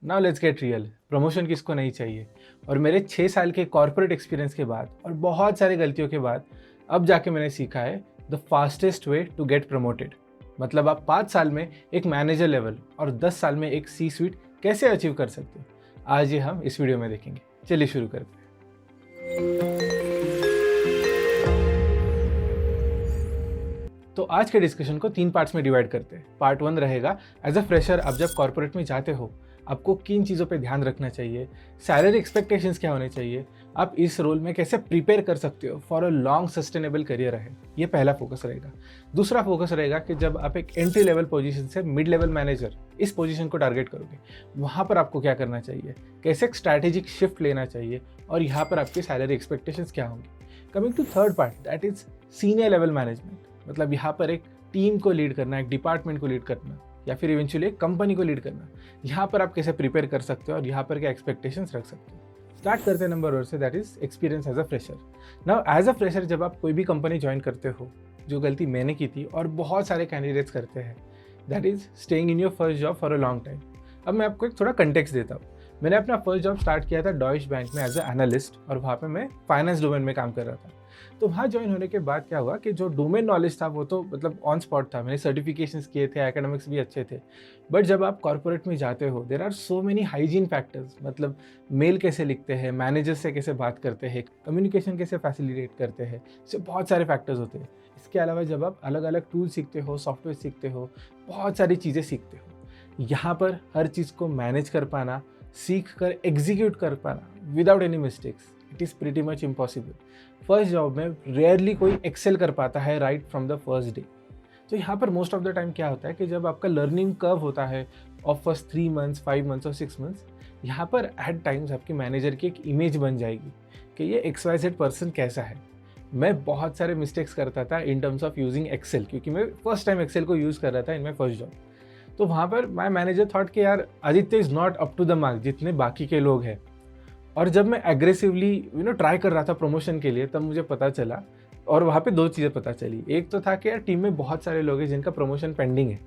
Now let's get real. Promotion किसको नहीं चाहिए? और मेरे 6 साल के कॉर्पोरेट एक्सपीरियंस के बाद और बहुत सारी गलतियों के बाद अब जाके मैंने सीखा है the fastest way to get promoted. मतलब आप 5 साल में एक मैनेजर लेवल और 10 साल में एक सी स्वीट कैसे अचीव कर सकते हो, आज ये हम इस वीडियो में देखेंगे। चलिए शुरू करते हैं। तो आज के डिस्कशन को 3 पार्ट्स में डिवाइड करते हैं। पार्ट 1 रहेगा एज अ फ्रेशर आप जब कॉर्पोरेट में जाते हो आपको किन चीज़ों पे ध्यान रखना चाहिए, सैलरी एक्सपेक्टेशंस क्या होने चाहिए, आप इस रोल में कैसे प्रिपेयर कर सकते हो for a long sustainable career है। ये पहला फोकस रहेगा। दूसरा फोकस रहेगा कि जब आप एक एंट्री लेवल पोजीशन से मिड लेवल मैनेजर इस पोजीशन को टारगेट करोगे, वहाँ पर आपको क्या करना चाहिए, कैसे एक स्ट्रैटेजिक शिफ्ट लेना चाहिए और यहाँ पर आपकी सैलरी एक्सपेक्टेशंस क्या होंगी। Coming to third part, that is senior level management. मतलब यहाँ पर एक टीम को लीड करना, एक डिपार्टमेंट को लीड करना या फिर इवेंचुअली एक कंपनी को लीड करना। यहाँ पर आप कैसे प्रिपेयर कर सकते हो और यहाँ पर क्या एक्सपेक्टेशंस रख सकते हो। स्टार्ट करते हैं नंबर 1 से, that is experience as a fresher. Now as a fresher जब आप कोई भी कंपनी ज्वाइन करते हो, जो गलती मैंने की थी और बहुत सारे कैंडिडेट्स करते हैं, that is staying in your first job for a long time. अब मैं आपको एक थोड़ा कंटेक्स्ट देता हूँ। मैंने अपना फर्स्ट जॉब स्टार्ट किया था डॉइश बैंक में एज अ एनालिस्ट और वहाँ पे मैं फाइनेंस डोमेन में काम कर रहा था। तो वहाँ ज्वाइन होने के बाद क्या हुआ कि जो डोमेन नॉलेज था वो तो मतलब ऑन स्पॉट था, मैंने सर्टिफिकेशंस किए थे, एकेडमिक्स भी अच्छे थे। बट जब आप कॉर्पोरेट में जाते हो there are so many hygiene factors. मतलब मेल कैसे लिखते हैं, मैनेजर से कैसे बात करते हैं, कम्युनिकेशन कैसे फैसिलिटेट करते हैं, इससे बहुत सारे फैक्टर्स होते हैं। इसके अलावा जब आप अलग अलग टूल सीखते हो, सॉफ्टवेयर सीखते हो, बहुत सारी चीज़ें सीखते हो। यहाँ पर हर चीज़ को मैनेज कर पाना, सीख कर एग्जीक्यूट कर पाना without any mistakes, it is pretty much impossible. First job में रेयरली कोई एक्सेल कर पाता है right from the first day. तो यहाँ पर मोस्ट ऑफ द टाइम क्या होता है कि जब आपका लर्निंग कर्व होता है ऑफ फर्स्ट 3 मंथ्स, 5 मंथ्स और 6 मंथ्स, यहाँ पर एट टाइम्स आपके मैनेजर की एक इमेज बन जाएगी कि ये XYZ पर्सन कैसा है। मैं बहुत सारे मिस्टेक्स करता था in terms of using Excel, क्योंकि मैं फर्स्ट टाइम एक्सेल को यूज़ कर रहा था इन माई फर्स्ट जॉब। तो वहाँ पर माई मैनेजर थॉट कि यार Aditya is not up to the mark जितने बाकी के लोग हैं। और जब मैं एग्रेसिवली ट्राई कर रहा था प्रमोशन के लिए, तब मुझे पता चला और वहाँ पे 2 चीज़ें पता चली। एक तो था कि यार टीम में बहुत सारे लोग हैं जिनका प्रमोशन पेंडिंग है,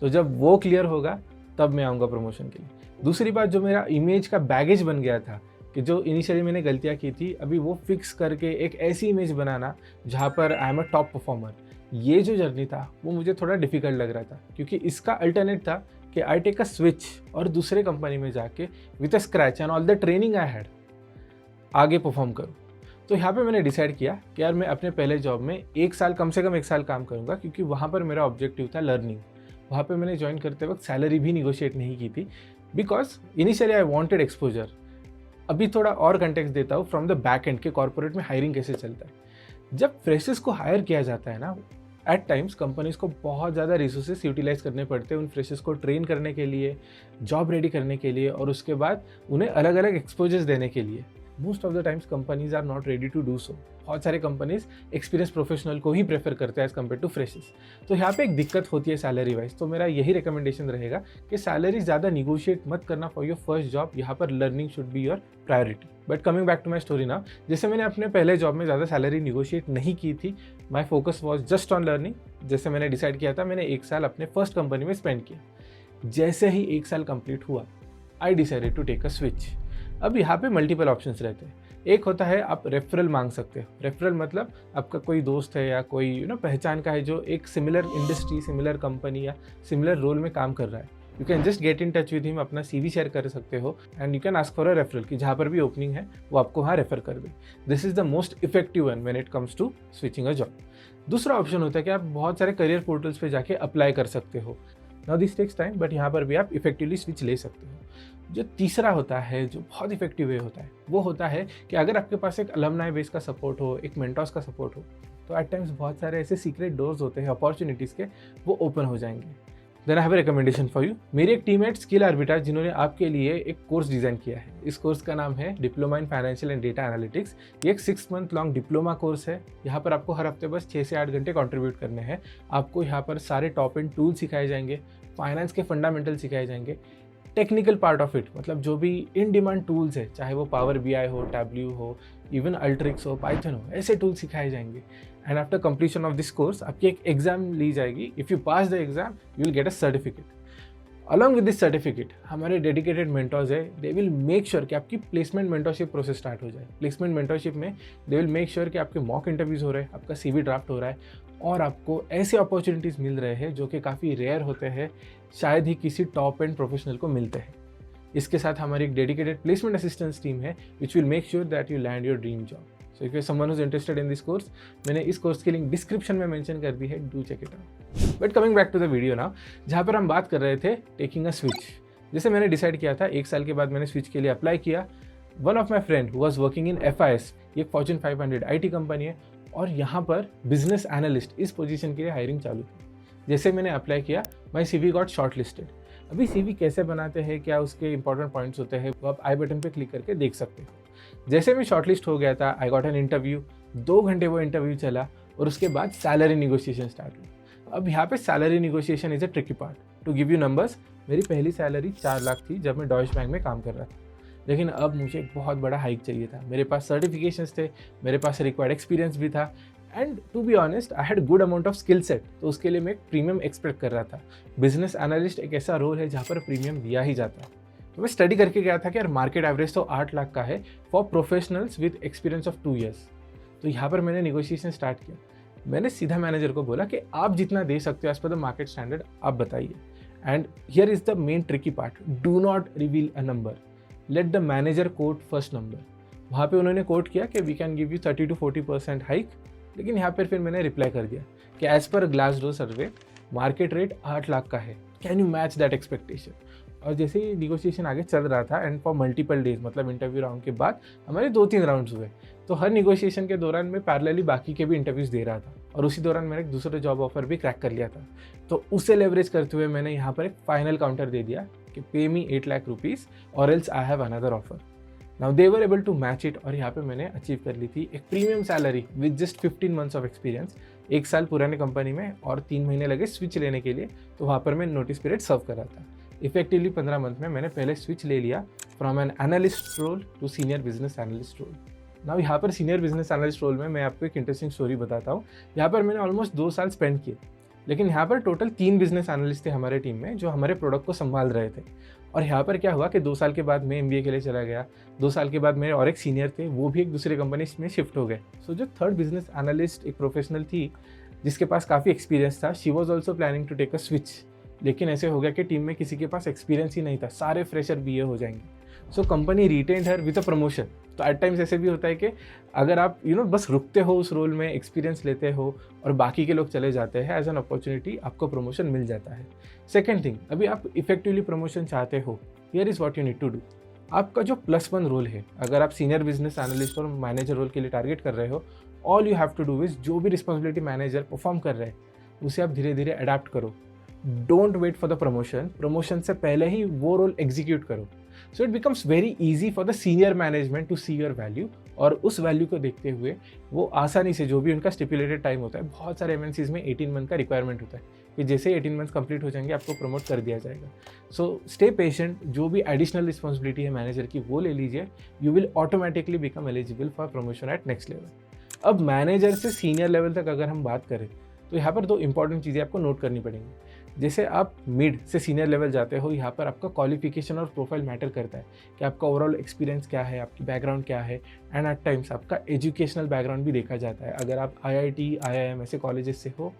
तो जब वो क्लियर होगा तब मैं आऊँगा प्रमोशन के लिए। दूसरी बात, जो मेरा इमेज का बैगेज बन गया था कि जो इनिशियली मैंने गलतियाँ की थी, अभी वो फिक्स करके एक ऐसी इमेज बनाना जहाँ पर I am a top performer, ये जो जर्नी था वो मुझे थोड़ा डिफिकल्ट लग रहा था। क्योंकि इसका अल्टरनेट था कि आई टेक अ स्विच और दूसरे कंपनी में जाके with a scratch and all the training I had आगे परफॉर्म करूँ। तो यहाँ पे मैंने डिसाइड किया कि यार मैं अपने पहले जॉब में 1 साल, कम से कम 1 साल काम करूँगा, क्योंकि वहाँ पर मेरा ऑब्जेक्टिव था लर्निंग। वहाँ पे मैंने ज्वाइन करते वक्त सैलरी भी निगोशिएट नहीं की थी, because initially I wanted exposure. अभी थोड़ा और कंटेक्स्ट देता हूँ फ्रॉम द बैक एंड के कॉर्पोरेट में हायरिंग कैसे चलता है। जब फ्रेशर्स को हायर किया जाता है ना, एट टाइम्स कंपनीज को बहुत ज़्यादा रिसोर्सेस यूटिलाइज करने पड़ते हैं उन फ्रेशर्स को ट्रेन करने के लिए, जॉब रेडी करने के लिए और उसके बाद उन्हें अलग अलग एक्सपोजर्स देने के लिए। Most of the times companies are not ready to do so. बहुत सारे कंपनीज एक्सपीरियंस प्रोफेशनल को ही प्रेफर करते हैं एज कम्पेयर टू फ्रेशर्स। तो यहाँ पे एक दिक्कत होती है सैलरी वाइज। तो मेरा यही रिकमेंडेशन रहेगा कि सैलरी ज़्यादा निगोशिएट मत करना फॉर योर फर्स्ट जॉब। यहाँ पर learning should be your priority. But coming back to my story now, जैसे मैंने अपने पहले जॉब में ज़्यादा सैलरी निगोशिएट नहीं की थी, my focus was just on learning. जैसे मैंने डिसाइड किया था, मैंने 1 साल अपने फर्स्ट कंपनी में स्पेंड किया। जैसे ही 1 साल कंप्लीट हुआ, I decided to take a switch. अब यहाँ पे मल्टीपल ऑप्शंस रहते हैं। एक होता है आप रेफरल मांग सकते हो। रेफरल मतलब आपका कोई दोस्त है या कोई पहचान का है जो एक सिमिलर इंडस्ट्री, सिमिलर कंपनी या सिमिलर रोल में काम कर रहा है। You can just get in touch with him, अपना CV शेयर कर सकते हो and you can ask for a referral कि जहाँ पर भी ओपनिंग है वो आपको वहाँ रेफर कर दे। This is the most effective one when it comes to switching a job. दूसरा ऑप्शन होता है कि आप बहुत सारे करियर पोर्टल्स पे जाके अप्लाई कर सकते हो। Now this takes time, but यहाँ पर भी आप इफेक्टिवली स्विच ले सकते हो। जो तीसरा होता है, जो बहुत इफेक्टिव वे होता है, वो होता है कि अगर आपके पास एक अलमनाई बेस का सपोर्ट हो, एक मेंटर्स का सपोर्ट हो, तो एट टाइम्स बहुत सारे ऐसे सीक्रेट डोर्स होते हैं अपॉर्चुनिटीज़ के, वो ओपन हो जाएंगे। Then I have a recommendation for you. मेरी एक टीममेट स्किल आर्बिट्राज, जिन्होंने आपके लिए एक कोर्स डिज़ाइन किया है। इस कोर्स का नाम है diploma in financial and data analytics. ये एक 6 मंथ लॉन्ग डिप्लोमा कोर्स है। यहाँ पर आपको हर हफ्ते बस 6 से 8 घंटे कंट्रीब्यूट करने हैं। आपको यहाँ पर सारे टॉप एंड टूल सिखाए जाएंगे, फाइनेंस के फंडामेंटल सिखाए जाएंगे, टेक्निकल पार्ट ऑफ इट, मतलब जो भी इन डिमांड टूल्स है, चाहे वो पावर BI हो, टैब्ल्यू हो, इवन अल्ट्रिक्स हो, पाइथन हो, ऐसे टूल सिखाए जाएंगे। And after completion of this course आपकी एक एग्जाम ली जाएगी। If you pass the exam you will get a certificate. Along with this certificate हमारे डेडिकेटेड मेंटर्स है, दे विल मेक श्योर कि आपकी प्लेसमेंट मेंटरशिप प्रोसेस स्टार्ट हो जाए। Placement mentorship में दे विल मेक श्योर कि आपके मॉक इंटरव्यूज़ हो रहे हैं, आपका CV ड्राफ्ट हो रहा है और आपको ऐसे अपॉर्चुनिटीज़ मिल रहे हैं जो कि काफ़ी रेयर होते हैं, शायद ही किसी टॉप एंड प्रोफेशनल को मिलते हैं। इसके साथ हमारी एक डेडिकेटेड प्लेसमेंट असिस्टेंस टीम है which will make sure that you land your dream job. So if you someone who's interested in this course, मैंने इस कोर्स की लिंक डिस्क्रिप्शन में मेंशन कर दी है, do check it out. But coming back to the video ना, जहाँ पर हम बात कर रहे थे टेकिंग अ स्विच। जैसे मैंने डिसाइड किया था 1 साल के बाद मैंने स्विच के लिए अप्लाई किया। One of my friend who was working in FIS, ये फॉर्च्यून 500 IT कंपनी है और यहाँ पर बिजनेस एनालिस्ट इस पोजीशन के लिए हायरिंग चालू थी। जैसे मैंने अप्लाई किया, माई CV गॉट शॉर्ट लिस्टेड। अभी CV कैसे बनाते हैं, क्या उसके इंपॉर्टेंट पॉइंट्स होते हैं, वो आप आई बटन पे क्लिक करके देख सकते हो। जैसे मैं शॉर्टलिस्ट हो गया था, आई गॉट एन इंटरव्यू। 2 घंटे वो इंटरव्यू चला और उसके बाद सैलरी निगोशिएशन स्टार्ट हुई। अब यहाँ पे salary negotiation is a tricky part. To give you numbers, मेरी पहली सैलरी 4 लाख थी जब मैं डॉइच बैंक में काम कर रहा था, लेकिन अब मुझे एक बहुत बड़ा हाइक चाहिए था। मेरे पास सर्टिफिकेशंस थे, मेरे पास रिक्वायर्ड एक्सपीरियंस भी था and to be honest I had good amount of skill set, तो उसके लिए मैं एक प्रीमियम एक्सपेक्ट कर रहा था। बिजनेस एनालिस्ट एक ऐसा रोल है जहाँ पर प्रीमियम दिया ही जाता है। तो मैं स्टडी करके गया था कि यार मार्केट एवरेज तो 8 लाख का है for professionals with experience of 2 years. तो यहाँ पर मैंने निगोशिएशन स्टार्ट किया। मैंने सीधा मैनेजर को बोला कि आप जितना दे सकते हो as per the market standard आप बताइए। And here is the main tricky part, do not reveal a number, let the manager quote first number. वहाँ पे उन्होंने कोट किया कि we can give you 30 to 40% hike, लेकिन यहाँ पर फिर मैंने रिप्लाई कर दिया कि एज पर ग्लासडोर सर्वे मार्केट रेट 8 लाख का है, can you match that expectation. और जैसे ही निगोशिएशन आगे चल रहा था एंड फॉर मल्टीपल डेज, मतलब इंटरव्यू राउंड के बाद हमारे 2-3 राउंड्स हुए, तो हर निगोशिएशन के दौरान मैं पैरेलली बाकी के भी इंटरव्यूज़ दे रहा था और उसी दौरान मैंने एक दूसरा जॉब ऑफर भी क्रैक कर लिया था। तो उसे लेवरेज करते हुए मैंने यहाँ पर एक फाइनल काउंटर दे दिया कि pay me 8 lakh rupees or else I have another offer. Now they were able to match it और यहाँ पे मैंने अचीव कर ली थी एक premium salary with just 15 months of experience. 1 साल पुराने कंपनी में और 3 महीने लगे स्विच लेने के लिए, तो वहाँ पर मैं नोटिस पीरियड सर्व कर रहा था। इफेक्टिवली 15 मंथ में मैंने पहले स्विच ले लिया from an analyst role to senior business analyst role. Now यहाँ पर सीनियर बिजनेस एनालिस्ट रोल में मैं आपको एक इंटरेस्टिंग स्टोरी बताता हूँ। यहाँ पर मैंने ऑलमोस्ट 2 साल स्पेंड किए, लेकिन यहाँ पर टोटल 3 बिजनेस एनालिस्ट थे हमारे टीम में जो हमारे प्रोडक्ट को संभाल रहे थे। और यहाँ पर क्या हुआ कि 2 साल के बाद मैं MBA के लिए चला गया। 2 साल के बाद मेरे और एक सीनियर थे, वो भी एक दूसरे कंपनी में शिफ्ट हो गए। सो जो थर्ड बिजनेस एनालिस्ट एक प्रोफेशनल थी जिसके पास काफ़ी एक्सपीरियंस था, she was also planning to take a switch, लेकिन ऐसे हो गया कि टीम में किसी के पास एक्सपीरियंस ही नहीं था, सारे फ्रेशर BA हो जाएंगे। So company retained her with a promotion. तो एट टाइम्स ऐसे भी होता है कि अगर आप बस रुकते हो उस रोल में, एक्सपीरियंस लेते हो और बाकी के लोग चले जाते हैं, एज एन अपॉर्चुनिटी आपको प्रमोशन मिल जाता है। सेकेंड थिंग, अभी आप इफेक्टिवली प्रमोशन चाहते हो, here is what you need to do. आपका जो +1 रोल है, अगर आप सीनियर बिजनेस एनालिस्ट और मैनेजर रोल के लिए टारगेट कर रहे हो, all you have to do is जो भी रिस्पॉन्सिबिलिटी मैनेजर परफॉर्म कर रहे हैं उसे आप धीरे धीरे अडाप्ट करो। Don't wait for the promotion से पहले ही वो रोल एग्जीक्यूट करो। So it becomes very easy for the senior management to see your value, और उस वैल्यू को देखते हुए वो आसानी से, जो भी उनका स्टिपुलेटेड टाइम होता है, बहुत सारे MNCs में 18 मंथ का रिक्वायरमेंट होता है कि जैसे 18 मंथ कंप्लीट हो जाएंगे आपको प्रमोट कर दिया जाएगा। सो स्टे पेशेंट, जो भी एडिशनल रिस्पॉन्सिबिलिटी है मैनेजर की वो ले लीजिए, you will automatically become eligible for promotion at next level. अब मैनेजर से सीनियर लेवल तक अगर हम बात करें तो यहाँ पर 2 इंपॉर्टेंट चीज़ें आपको नोट करनी पड़ेंगी। जैसे आप मिड से सीनियर लेवल जाते हो, यहाँ पर आपका क्वालिफिकेशन और प्रोफाइल मैटर करता है कि आपका ओवरऑल एक्सपीरियंस क्या है, आपकी बैकग्राउंड क्या है, एंड एट टाइम्स आपका एजुकेशनल बैकग्राउंड भी देखा जाता है। अगर आप IIT, IIM ऐसे कॉलेजेस से हो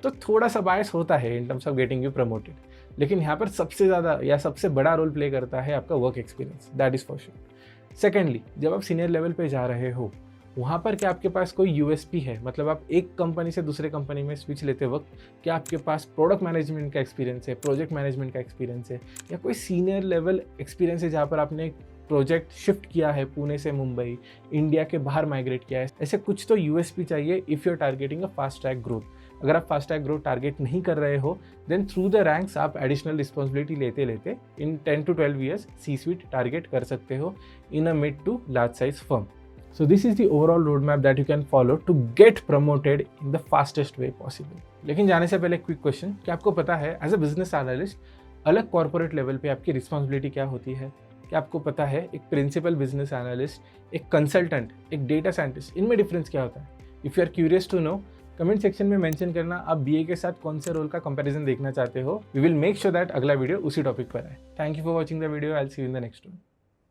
तो थोड़ा सा बायस होता है इन terms of getting you promoted, लेकिन यहाँ पर सबसे ज़्यादा या सबसे बड़ा रोल प्ले करता है आपका work experience, that is for sure. Secondly, जब आप सीनियर लेवल पे जा रहे हो, वहाँ पर क्या आपके पास कोई USP है, मतलब आप एक कंपनी से दूसरे कंपनी में स्विच लेते वक्त क्या आपके पास प्रोडक्ट मैनेजमेंट का एक्सपीरियंस है, प्रोजेक्ट मैनेजमेंट का एक्सपीरियंस है, या कोई सीनियर लेवल एक्सपीरियंस है जहाँ पर आपने प्रोजेक्ट शिफ्ट किया है पुणे से मुंबई, इंडिया के बाहर माइग्रेट किया है। ऐसे कुछ तो USP चाहिए if you are targeting a fast track growth. अगर आप फास्ट ट्रैक ग्रोथ टारगेट नहीं कर रहे हो, देन थ्रू द रैंक्स आप एडिशनल रिस्पॉन्सिबिलिटी लेते लेते इन 10 to 12 ईयर्स C-suite टारगेट कर सकते हो in a mid to large size firm. So this is the overall roadmap that you can follow to get promoted in the fastest way possible. लेकिन जाने से पहले quick question, क्या आपको पता है एज अ बिजनेस एनालिस्ट अलग corporate level पे आपकी रिस्पॉन्सिबिलिटी क्या होती है? क्या आपको पता है एक प्रिंसिपल बिजनेस एनालिस्ट, एक कंसल्टेंट, एक डेटा साइंटिस्ट, इनमें डिफरेंस क्या होता है? If you are curious to know, comment section में मेंशन करना आप बीए के साथ कौन से रोल का कंपैरिजन देखना चाहते हो। We will make sure that अगला वीडियो उसी टॉपिक पर है। Thank you for watching the video. I will see you in the next one.